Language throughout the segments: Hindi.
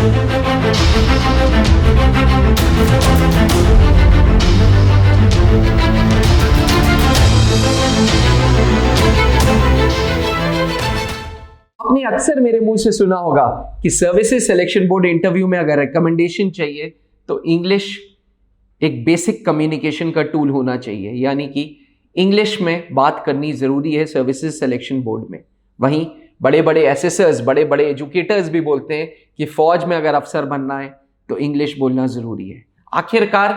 आपने अक्सर मेरे मुंह से सुना होगा कि सर्विसेज सिलेक्शन बोर्ड इंटरव्यू में अगर रिकमेंडेशन चाहिए तो इंग्लिश एक बेसिक कम्युनिकेशन का टूल होना चाहिए, यानी कि इंग्लिश में बात करनी जरूरी है सर्विसेज सिलेक्शन बोर्ड में। वहीं बड़े बड़े एसेसर्स, बड़े बड़े एजुकेटर्स भी बोलते हैं कि फौज में अगर अफसर बनना है तो इंग्लिश बोलना जरूरी है। आखिरकार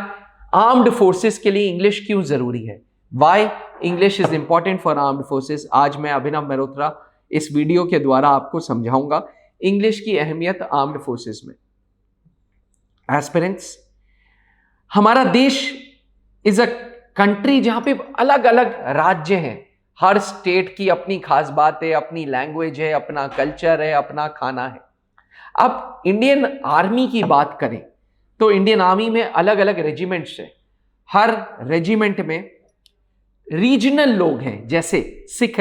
आर्म्ड फोर्सेस के लिए इंग्लिश क्यों जरूरी है? Why English is important for armed forces? आज मैं अभिनव मेहरोत्रा इस वीडियो के द्वारा आपको समझाऊंगा इंग्लिश की अहमियत आर्म्ड फोर्सेस में। एस्पिरेंट्स, हमारा देश इज अ कंट्री जहां पे अलग अलग राज्य हैं। हर स्टेट की अपनी खास बात है, अपनी लैंग्वेज है, अपना कल्चर है, अपना खाना है। अब इंडियन आर्मी की बात करें तो इंडियन आर्मी में अलग अलग रेजिमेंट्स हैं। हर रेजिमेंट में रीजनल लोग हैं, जैसे सिख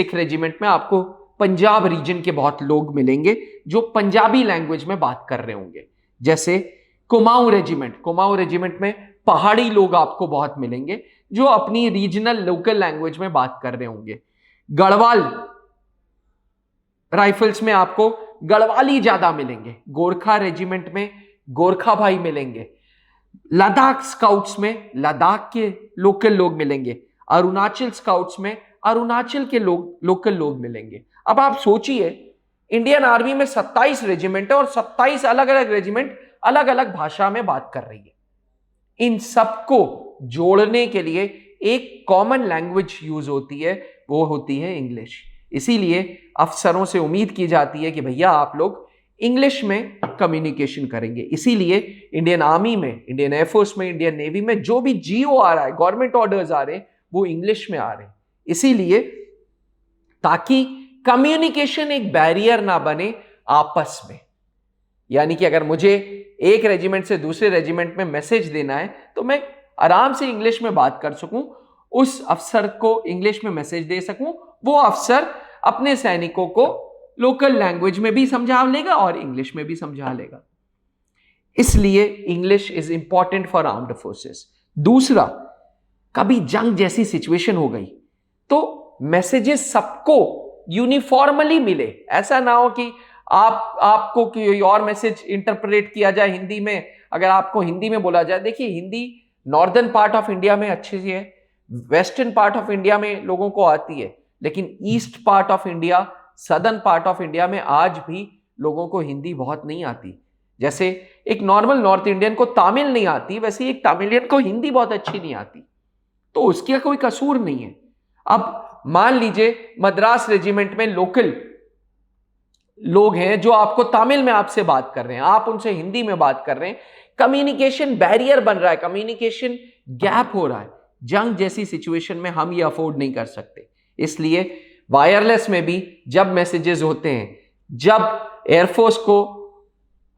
रेजिमेंट में आपको पंजाब रीजन के बहुत लोग मिलेंगे जो पंजाबी लैंग्वेज में बात कर रहे होंगे। जैसे कुमाऊं रेजिमेंट में पहाड़ी लोग आपको बहुत मिलेंगे जो अपनी रीजनल लोकल लैंग्वेज में बात कर रहे होंगे। गढ़वाल राइफल्स में आपको गढ़वाली ज्यादा मिलेंगे। गोरखा रेजिमेंट में गोरखा भाई मिलेंगे। लद्दाख स्काउट्स में लद्दाख के लोकल लोग मिलेंगे। अरुणाचल स्काउट्स में अरुणाचल के लोकल लोग मिलेंगे। अब आप सोचिए, इंडियन आर्मी में 27 रेजिमेंट है और 27 अलग अलग रेजिमेंट अलग अलग भाषा में बात कर रही है। इन सबको जोड़ने के लिए एक कॉमन लैंग्वेज यूज होती है, वो होती है इंग्लिश। इसीलिए अफसरों से उम्मीद की जाती है कि भैया आप लोग इंग्लिश में कम्युनिकेशन करेंगे। इसीलिए इंडियन आर्मी में, इंडियन एयरफोर्स में, इंडियन नेवी में जो भी जीओ आ रहा है, गवर्नमेंट ऑर्डर्स आ रहे हैं, वो इंग्लिश में आ रहे हैं। इसीलिए ताकि कम्युनिकेशन एक बैरियर ना बने आपस में। यानी कि अगर मुझे एक रेजिमेंट से दूसरे रेजिमेंट में मैसेज देना है तो मैं आराम से इंग्लिश में बात कर सकूं, उस अफसर को इंग्लिश में मैसेज दे सकूं, वो अफसर अपने सैनिकों को लोकल लैंग्वेज में भी समझा लेगा और इंग्लिश में भी समझा लेगा। इसलिए English is important for armed forces. दूसरा, कभी जंग जैसी सिचुएशन हो गई तो मैसेजेस सबको यूनिफॉर्मली मिले। ऐसा ना हो कि आपको कोई और मैसेज इंटरप्रेट किया जाए हिंदी में, अगर आपको हिंदी में बोला जाए। देखिए, Hindi northern part of India में अच्छी सी है, वेस्टर्न पार्ट ऑफ इंडिया में लोगों को आती है, लेकिन east part of India, southern part of India में आज भी लोगों को हिंदी बहुत नहीं आती। जैसे एक नॉर्मल नॉर्थ इंडियन को तमिल नहीं आती, वैसे एक तमिलियन को हिंदी बहुत अच्छी नहीं आती, तो उसका कोई कसूर नहीं है। अब मान लीजिए मद्रास रेजिमेंट में लोकल लोग हैं जो आपको तमिल में आपसे बात कर रहे हैं, आप उनसे हिंदी में बात कर रहे हैं, कम्युनिकेशन बैरियर बन रहा है, कम्युनिकेशन गैप हो रहा है। जंग जैसी सिचुएशन में हम ये अफोर्ड नहीं कर सकते। इसलिए वायरलेस में भी जब मैसेजेस होते हैं, जब एयरफोर्स को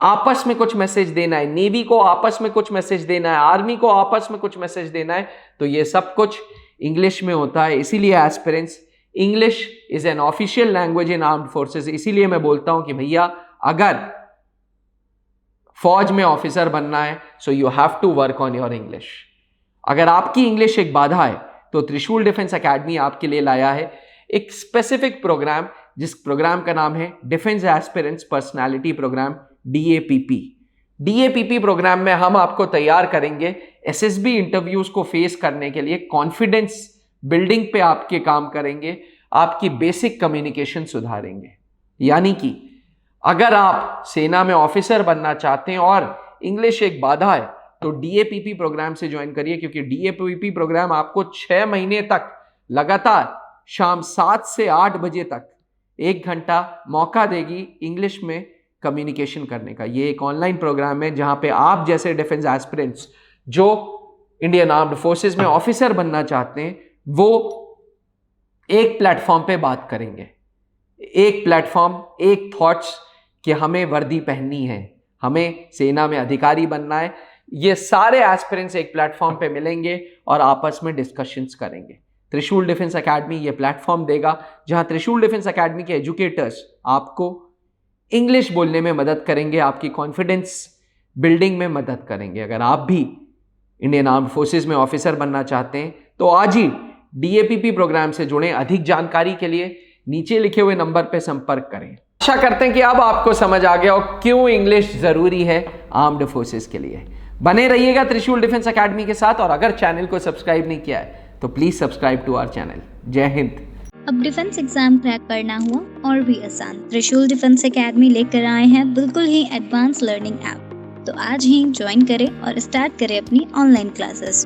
आपस में कुछ मैसेज देना है, नेवी को आपस में कुछ मैसेज देना है, आर्मी को आपस में कुछ मैसेज देना है, तो ये सब कुछ इंग्लिश में होता है। इसीलिए aspirants, English is an official language in armed forces. इसीलिए मैं बोलता हूं कि भैया अगर फौज में ऑफिसर बनना है so you have to work on your English. अगर आपकी इंग्लिश एक बाधा है तो त्रिशूल डिफेंस एकेडमी आपके लिए लाया है एक स्पेसिफिक प्रोग्राम, जिस प्रोग्राम का नाम है defence aspirants personality program, DAPP। DAPP program में हम आपको तैयार करेंगे SSB इंटरव्यूज को फेस करने के लिए। कॉन्फिडेंस बिल्डिंग पे आपके काम करेंगे, आपकी बेसिक कम्युनिकेशन सुधारेंगे। यानी कि अगर आप सेना में ऑफिसर बनना चाहते हैं और इंग्लिश एक बाधा है तो DAPP प्रोग्राम से ज्वाइन करिए, क्योंकि DAPP प्रोग्राम आपको 6 महीने तक लगातार शाम 7 से 8 बजे तक 1 घंटा मौका देगी इंग्लिश में कम्युनिकेशन करने का। ये एक ऑनलाइन प्रोग्राम है जहां पे आप जैसे डिफेंस एस्पिरेंट्स जो इंडियन आर्म्ड फोर्सेस में ऑफिसर बनना चाहते हैं वो एक प्लेटफॉर्म पे बात करेंगे। एक प्लेटफॉर्म, एक थॉट्स कि हमें वर्दी पहननी है, हमें सेना में अधिकारी बनना है। ये सारे एस्पिरेंट्स एक प्लेटफॉर्म पे मिलेंगे और आपस में डिस्कशंस करेंगे। त्रिशूल डिफेंस एकेडमी ये प्लेटफॉर्म देगा जहां त्रिशूल डिफेंस एकेडमी के एजुकेटर्स आपको इंग्लिश बोलने में मदद करेंगे, आपकी कॉन्फिडेंस बिल्डिंग में मदद करेंगे। अगर आप भी इंडियन आर्म्ड फोर्सेस में ऑफिसर बनना चाहते हैं तो आज ही DAPP प्रोग्राम से जुड़ें। अधिक जानकारी के लिए नीचे लिखे हुए नंबर पर संपर्क करें। आशा करते हैं कि अब आपको समझ आ गया और क्यों इंग्लिश जरूरी है आर्म्ड फोर्सेस के लिए। बने रहिएगा त्रिशूल डिफेंस एकेडमी के साथ, और अगर चैनल को सब्सक्राइब नहीं किया है तो please subscribe to our channel. जय हिंद। अब डिफेंस एग्जाम क्रैक करना हुआ और भी आसान, त्रिशूल डिफेंस एकेडमी लेकर आए हैं बिल्कुल ही एडवांस लर्निंग ऐप। तो आज ही ज्वाइन करें और स्टार्ट करें अपनी ऑनलाइन क्लासेस।